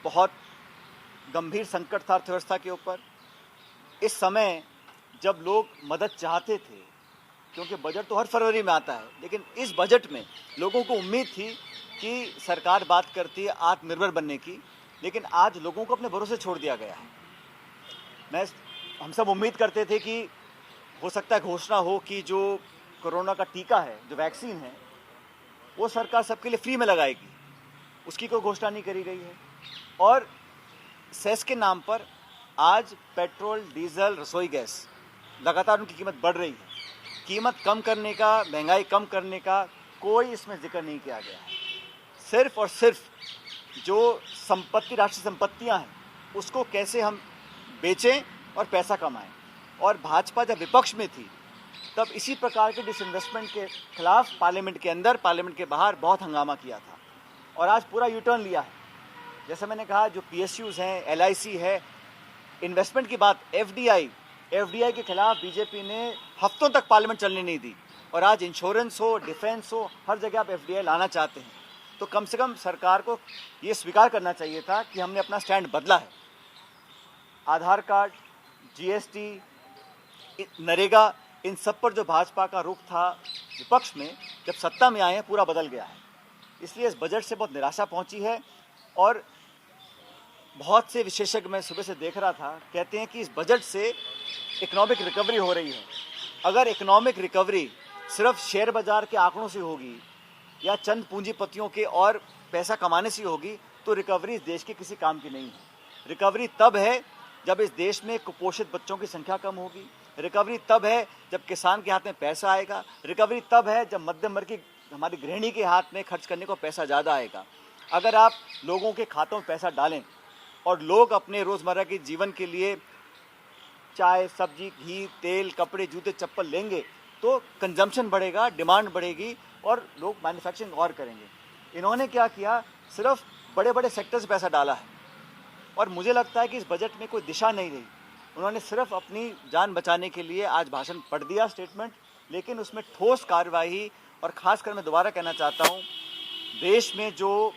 बहुत गंभीर संकट था अर्थव्यवस्था के ऊपर। इस समय जब लोग मदद चाहते थे, क्योंकि बजट तो हर फरवरी में आता है, लेकिन इस बजट में लोगों को उम्मीद थी कि सरकार बात करती है आत्मनिर्भर बनने की, लेकिन आज लोगों को अपने भरोसे छोड़ दिया गया है। हम सब उम्मीद करते थे कि हो सकता है घोषणा हो कि जो कोरोना का टीका है, जो वैक्सीन है, वो सरकार सबके लिए फ्री में लगाएगी। उसकी कोई घोषणा नहीं करी गई है। और सेस के नाम पर आज पेट्रोल, डीजल, रसोई गैस लगातार उनकी कीमत बढ़ रही है। कीमत कम करने का, महंगाई कम करने का कोई इसमें जिक्र नहीं किया गया है। सिर्फ और सिर्फ जो संपत्ति, राष्ट्रीय संपत्तियां हैं, उसको कैसे हम बेचें और पैसा कमाएं। और भाजपा जब विपक्ष में थी तब इसी प्रकार के डिसइन्वेस्टमेंट के खिलाफ पार्लियामेंट के अंदर, पार्लियामेंट के बाहर बहुत हंगामा किया था। और आज पूरा यूटर्न लिया है। जैसे मैंने कहा, जो PSUs हैं, LIC है, इन्वेस्टमेंट की बात, FDI के खिलाफ बीजेपी ने हफ्तों तक पार्लियामेंट चलने नहीं दी। और आज इंश्योरेंस हो, डिफेंस हो, हर जगह आप FDI लाना चाहते हैं। तो कम से कम सरकार को ये स्वीकार करना चाहिए था कि हमने अपना स्टैंड बदला है। आधार कार्ड, GST, नरेगा, इन सब पर जो भाजपा का रुख था विपक्ष में, जब सत्ता में आए हैं पूरा बदल गया है। इसलिए इस बजट से बहुत निराशा पहुंची है। और बहुत से विशेषज्ञ, मैं सुबह से देख रहा था, कहते हैं कि इस बजट से इकोनॉमिक रिकवरी हो रही है। अगर इकोनॉमिक रिकवरी सिर्फ शेयर बाजार के आंकड़ों से होगी या चंद पूंजीपतियों के और पैसा कमाने से होगी, तो रिकवरी इस देश के किसी काम की नहीं है। रिकवरी तब है जब इस देश में कुपोषित बच्चों की संख्या कम होगी। रिकवरी तब है जब किसान के हाथ में पैसा आएगा। रिकवरी तब है जब मध्यम वर्ग की हमारी गृहिणी के हाथ में खर्च करने को पैसा ज़्यादा आएगा। अगर आप लोगों के खातों में पैसा डालें और लोग अपने रोज़मर्रा के जीवन के लिए चाय, सब्जी, घी, तेल, कपड़े, जूते, चप्पल लेंगे, तो कंजम्पशन बढ़ेगा, डिमांड बढ़ेगी और लोग मैन्युफैक्चरिंग और करेंगे। इन्होंने क्या किया, सिर्फ बड़े बड़े सेक्टर्स पैसा डाला है। और मुझे लगता है कि इस बजट में कोई दिशा नहीं रही। उन्होंने सिर्फ अपनी जान बचाने के लिए आज भाषण पढ़ दिया, स्टेटमेंट, लेकिन उसमें ठोस कार्रवाई, और खासकर मैं दोबारा कहना चाहता हूँ, देश में जो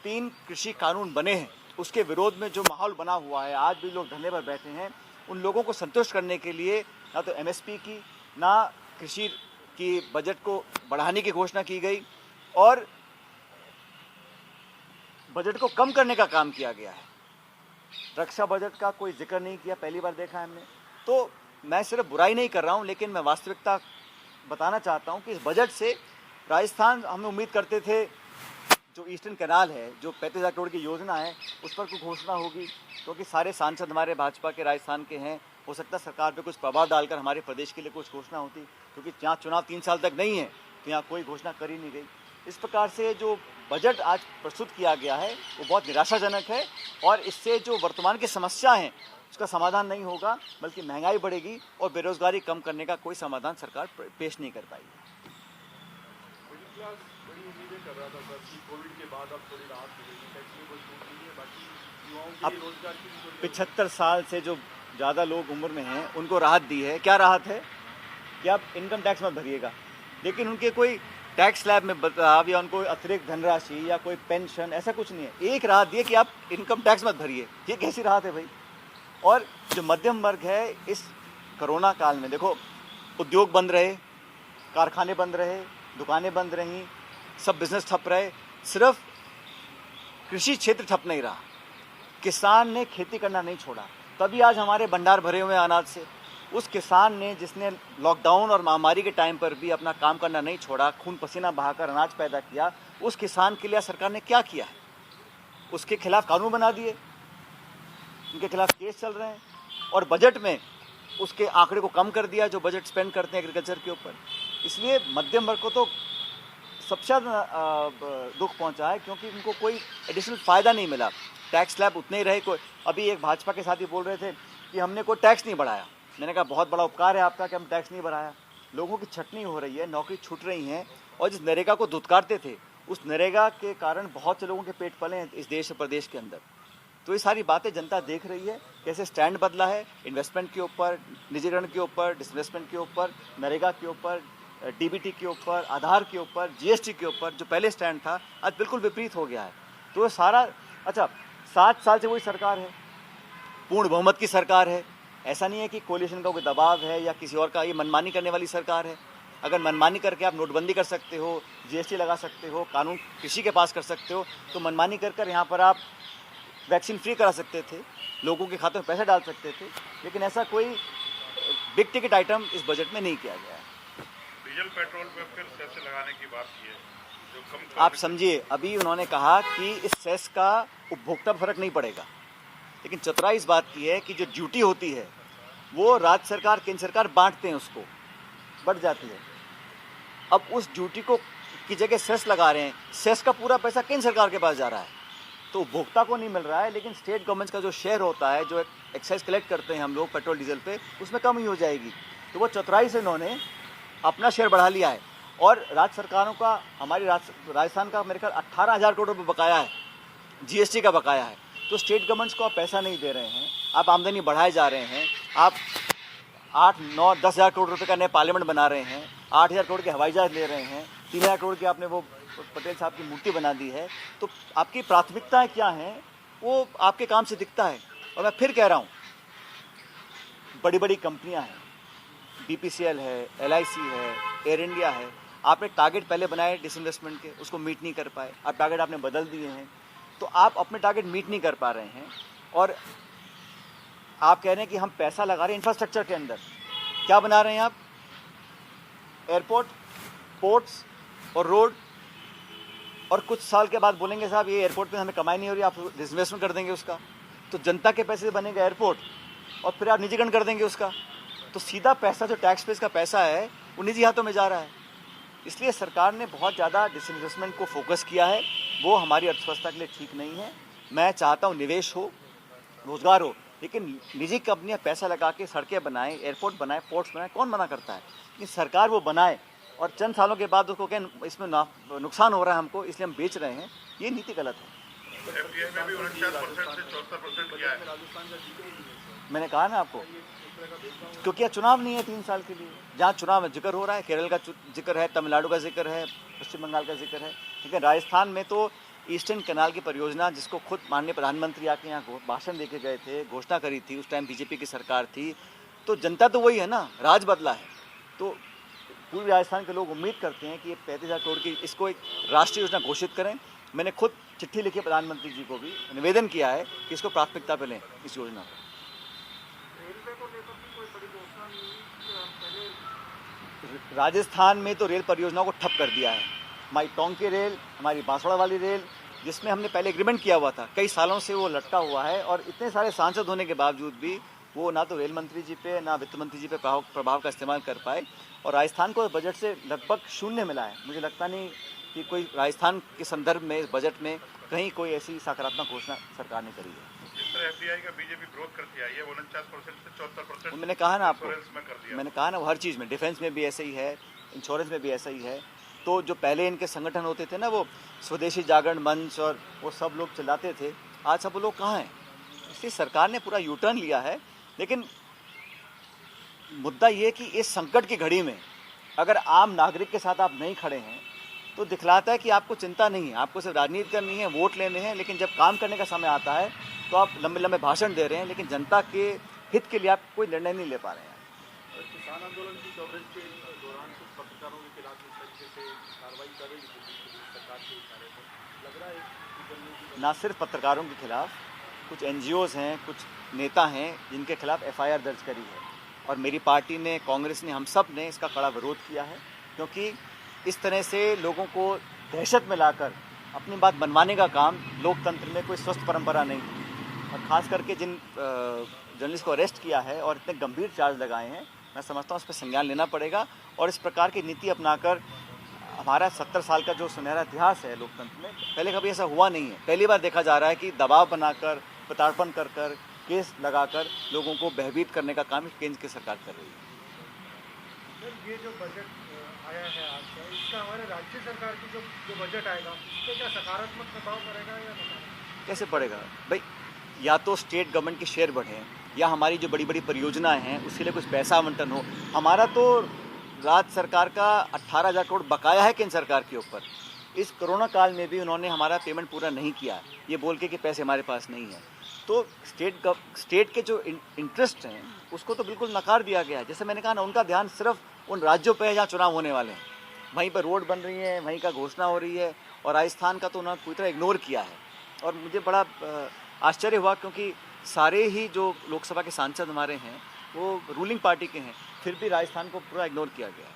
3 कृषि कानून बने हैं उसके विरोध में जो माहौल बना हुआ है, आज भी लोग धरने पर बैठे हैं, उन लोगों को संतुष्ट करने के लिए ना तो MSP की, ना कृषि की बजट को बढ़ाने की घोषणा की गई, और बजट को कम करने का काम किया गया है। रक्षा बजट का कोई जिक्र नहीं किया, पहली बार देखा है हमने। तो मैं सिर्फ बुराई नहीं कर रहा हूं, लेकिन मैं वास्तविकता बताना चाहता हूं कि इस बजट से राजस्थान, हम उम्मीद करते थे जो ईस्टर्न कैनाल है, जो 35,000 करोड़ की योजना है, उस पर कुछ घोषणा होगी, क्योंकि सारे सांसद हमारे भाजपा के राजस्थान के हैं। हो सकता है सरकार पे कुछ प्रभाव डालकर हमारे प्रदेश के लिए कुछ घोषणा होती, क्योंकि यहाँ चुनाव 3 साल तक नहीं है, तो यहाँ कोई घोषणा कर ही नहीं गई। इस प्रकार से जो बजट आज प्रस्तुत किया गया है वो बहुत निराशाजनक है, और इससे जो वर्तमान की समस्या है उसका समाधान नहीं होगा, बल्कि महंगाई बढ़ेगी और बेरोजगारी कम करने का कोई समाधान सरकार पेश नहीं कर पाएगी। बड़ी उम्मीदें कर रहा था सर कि कोविड के बाद अब थोड़ी राहत मिलेगी, टैक्स में कोई छूट नहीं है, बाकी युवाओं के लिए रोजगार की 75 साल से जो ज़्यादा लोग उम्र में हैं उनको राहत दी है। क्या राहत है कि आप इनकम टैक्स मत भरिएगा, लेकिन उनके कोई टैक्स स्लैब में बदलाव या उनको अतिरिक्त धनराशि या कोई पेंशन, ऐसा कुछ नहीं है। एक राहत दी है कि आप इनकम टैक्स मत भरिए। ये कैसी राहत है भाई? और जो मध्यम वर्ग है, इस कोरोना काल में देखो, उद्योग बंद रहे, कारखाने बंद रहे, दुकानें बंद रहीं, सब बिजनेस ठप रहे, सिर्फ कृषि क्षेत्र ठप नहीं रहा। किसान ने खेती करना नहीं छोड़ा, तभी आज हमारे भंडार भरे हुए अनाज से। उस किसान ने, जिसने लॉकडाउन और महामारी के टाइम पर भी अपना काम करना नहीं छोड़ा, खून पसीना बहाकर अनाज पैदा किया, उस किसान के लिए सरकार ने क्या किया है? उसके खिलाफ कानून बना दिए, उनके खिलाफ केस चल रहे हैं, और बजट में उसके आंकड़े को कम कर दिया जो बजट स्पेंड करते हैं एग्रीकल्चर के ऊपर। इसलिए मध्यम वर्ग को तो सबसे ज़्यादा दुख पहुंचा है, क्योंकि उनको कोई एडिशनल फ़ायदा नहीं मिला। टैक्स स्लैब उतने ही रहे। कोई अभी एक भाजपा के साथी बोल रहे थे कि हमने कोई टैक्स नहीं बढ़ाया। मैंने कहा बहुत बड़ा उपकार है आपका कि हम टैक्स नहीं बढ़ाया। लोगों की छटनी हो रही है, नौकरी छूट रही हैं, और जिस नरेगा को धुतकारते थे, उस नरेगा के कारण बहुत से लोगों के पेट पले हैं इस देश और प्रदेश के अंदर। तो ये सारी बातें जनता देख रही है, कैसे स्टैंड बदला है इन्वेस्टमेंट के ऊपर, निजीकरण के ऊपर, डिसइन्वेस्टमेंट के ऊपर, नरेगा के ऊपर, DBT के ऊपर, आधार के ऊपर, GST के ऊपर। जो पहले स्टैंड था आज बिल्कुल विपरीत हो गया है। तो सारा, अच्छा, 7 साल से वही सरकार है, पूर्ण बहुमत की सरकार है। ऐसा नहीं है कि कोलिशन का कोई दबाव है या किसी और का, ये मनमानी करने वाली सरकार है। अगर मनमानी करके आप नोटबंदी कर सकते हो, जीएसटी लगा सकते हो, कानून किसी के पास कर सकते हो, तो मनमानी कर यहाँ पर आप वैक्सीन फ्री करा सकते थे, लोगों के खातों में पैसे डाल सकते थे, लेकिन ऐसा कोई बिग टिकट आइटम इस बजट में नहीं किया गया है। डीजल पेट्रोल पे फिर सेस लगाने की बात की है, जो कम आप समझिए, अभी उन्होंने कहा कि इस सेस का उपभोक्ता पर फर्क नहीं पड़ेगा, लेकिन चतुराई इस बात की है कि जो ड्यूटी होती है वो राज्य सरकार केंद्र सरकार बांटते हैं, उसको बढ़ जाती है। अब उस ड्यूटी को की जगह सेस लगा रहे हैं, सेस का पूरा पैसा केंद्र सरकार के पास जा रहा है, तो उपभोक्ता को नहीं मिल रहा है, लेकिन स्टेट गवर्नमेंट का जो शेयर होता है, जो एक्साइज कलेक्ट करते हैं हम लोग पेट्रोल डीजल पे, उसमें कम ही हो जाएगी। तो वो चतुराई से इन्होंने अपना शेयर बढ़ा लिया है। और राज्य सरकारों का, हमारी राजस्थान का मेरे ख्याल 18,000 करोड़ रुपये बकाया है, जीएसटी का बकाया है। तो स्टेट गवर्नमेंट्स को आप पैसा नहीं दे रहे हैं, आप आमदनी बढ़ाए जा रहे हैं, आप 8, 9, 10,000 करोड़ रुपये का नया पार्लियामेंट बना रहे हैं, 8,000 करोड़ के हवाई जहाज ले रहे हैं, 3,000 करोड़ की आपने वो पटेल साहब की मूर्ति बना दी है। तो आपकी प्राथमिकताएं क्या हैं वो आपके काम से दिखता है। और मैं फिर कह रहा हूँ, बड़ी बड़ी कंपनियां हैं, BPCL है, LIC है, एयर इंडिया है, आपने टारगेट पहले बनाए डिसइन्वेस्टमेंट के, उसको मीट नहीं कर पाए, अब टारगेट आपने बदल दिए हैं, तो आप अपने टारगेट मीट नहीं कर पा रहे हैं। और आप कह रहे हैं कि हम पैसा लगा रहे हैं इंफ्रास्ट्रक्चर के अंदर, क्या बना रहे हैं आप? एयरपोर्ट, पोर्ट्स और रोड, और कुछ साल के बाद बोलेंगे साहब ये एयरपोर्ट पे हमें कमाई नहीं हो रही, आप डिसइन्वेस्टमेंट कर देंगे उसका, तो जनता के पैसे से बनेगा एयरपोर्ट, और फिर आप निजीकरण कर देंगे उसका, तो सीधा पैसा जो टैक्स पेस का पैसा है वो निजी हाथों में जा रहा है। इसलिए सरकार ने बहुत ज़्यादा डिसइन्वेस्टमेंट को फोकस किया है, वो हमारी अर्थव्यवस्था के लिए ठीक नहीं है। मैं चाहता हूँ निवेश हो, रोजगार हो, लेकिन निजी कंपनियां पैसा लगा के सड़कें बनाएं, एयरपोर्ट बनाएं, पोर्ट्स बनाएं, कौन मना करता है? लेकिन सरकार वो बनाए और चंद सालों के बाद उसको क्या इसमें नुकसान हो रहा है हमको, इसलिए हम बेच रहे हैं, ये नीति गलत है। FDI में भी 49% से 74% किया है। राजस्थान का जिक्र ही नहीं है मैंने कहा ना आपको, इस तरह का भेदभाव क्योंकि यह चुनाव नहीं है 3 साल के लिए, जहाँ चुनाव में जिक्र हो रहा है, केरल का जिक्र है, तमिलनाडु का जिक्र है, पश्चिम बंगाल का जिक्र है, लेकिन राजस्थान में तो ईस्टर्न कैनाल की परियोजना, जिसको खुद माननीय प्रधानमंत्री आके यहाँ भाषण देके गए थे, घोषणा करी थी, उस टाइम बीजेपी की सरकार थी, तो जनता तो वही है ना, राज बदला है। तो पूर्वी राजस्थान के लोग उम्मीद करते हैं कि ये 35,000 करोड़ की इसको एक राष्ट्रीय योजना घोषित करें। मैंने खुद चिट्ठी लिखी प्रधानमंत्री जी को भी निवेदन किया है कि इसको प्राथमिकता पे लें, इस योजना को। रेलवे को लेकर भी कोई बड़ी घोषणा नहीं हुई पहले। राजस्थान में तो रेल परियोजनाओं को ठप कर दिया है। हमारी टोंक की रेल, हमारी बांसवाड़ा वाली रेल, जिसमें हमने पहले एग्रीमेंट किया हुआ था, कई सालों से वो लटका हुआ है, और इतने सारे सांसद होने के बावजूद भी वो ना तो रेल मंत्री जी पे ना वित्त मंत्री जी पे प्रभाव का इस्तेमाल कर पाए, और राजस्थान को बजट से लगभग शून्य मिला है। मुझे लगता नहीं कि कोई राजस्थान के संदर्भ में इस बजट में कहीं कोई ऐसी सकारात्मक घोषणा सरकार ने करी है। जिस तरह FDI का बीजेपी विरोध करती आई है, 49% से 74% मैंने कहा ना आपको, इंश्योरेंस में कर दिया। मैंने कहा ना, वो हर चीज़ में, डिफेंस में भी ऐसे ही है, इंश्योरेंस में भी ऐसा ही है। तो जो पहले इनके संगठन होते थे ना, वो स्वदेशी जागरण मंच और वो सब लोग चलाते थे, आज सब लोग कहाँ हैं? इसलिए सरकार ने पूरा यू टर्न लिया है। लेकिन मुद्दा ये कि इस संकट की घड़ी में अगर आम नागरिक के साथ आप नहीं खड़े हैं, तो दिखलाता है कि आपको चिंता नहीं है, आपको सिर्फ राजनीति करनी है, वोट लेने हैं, लेकिन जब काम करने का समय आता है तो आप लंबे लंबे भाषण दे रहे हैं, लेकिन जनता के हित के लिए आप कोई निर्णय नहीं ले पा रहे हैं। किसान आंदोलन की कवरेज के दौरान कुछ पत्रकारों के खिलाफ इस तरीके से कार्रवाई कर रही थी सरकार के इशारे पर, लग रहा है कि जल्दी ना सिर्फ पत्रकारों के खिलाफ, कुछ NGOs हैं, कुछ नेता हैं जिनके खिलाफ FIR दर्ज करी है, और मेरी पार्टी ने, कांग्रेस ने, हम सब ने इसका कड़ा विरोध किया है, क्योंकि इस तरह से लोगों को दहशत में लाकर अपनी बात बनवाने का काम लोकतंत्र में कोई स्वस्थ परंपरा नहीं है। और ख़ास करके जिन जर्नलिस्ट को अरेस्ट किया है और इतने गंभीर चार्ज लगाए हैं, मैं समझता हूँ उस पर संज्ञान लेना पड़ेगा, और इस प्रकार की नीति अपनाकर हमारा 70 साल का जो सुनहरा इतिहास है लोकतंत्र में, पहले कभी ऐसा हुआ नहीं है। पहली बार देखा जा रहा है कि दबाव बनाकर, प्रताड़पण कर कर, केस लगाकर लोगों को भयभीत करने का काम केंद्र की सरकार कर रही है। सर, ये जो बजट आया है आज का, इसका हमारे राज्य सरकार की जो बजट आएगा, उस पर क्या सकारात्मक प्रभाव पड़ेगा या नकारात्मक? कैसे पड़ेगा भाई? या तो स्टेट गवर्नमेंट के शेयर बढ़े, या हमारी जो बड़ी बड़ी परियोजनाएं हैं उसके लिए कुछ पैसा आवंटन हो। हमारा तो राज्य सरकार का 18,000 करोड़ बकाया है केंद्र सरकार के ऊपर, इस कोरोना काल में भी उन्होंने हमारा पेमेंट पूरा नहीं किया, ये बोल के कि पैसे हमारे पास नहीं है। तो स्टेट के जो इंटरेस्ट हैं उसको तो बिल्कुल नकार दिया गया है। जैसे मैंने कहा ना, उनका ध्यान सिर्फ उन राज्यों पे है जहाँ चुनाव होने वाले हैं, वहीं पर रोड बन रही है, वहीं का घोषणा हो रही है, और राजस्थान का तो उन्होंने पूरी तरह इग्नोर किया है। और मुझे बड़ा आश्चर्य हुआ, क्योंकि सारे ही जो लोकसभा के सांसद हमारे हैं वो रूलिंग पार्टी के हैं, फिर भी राजस्थान को पूरा इग्नोर किया गया है।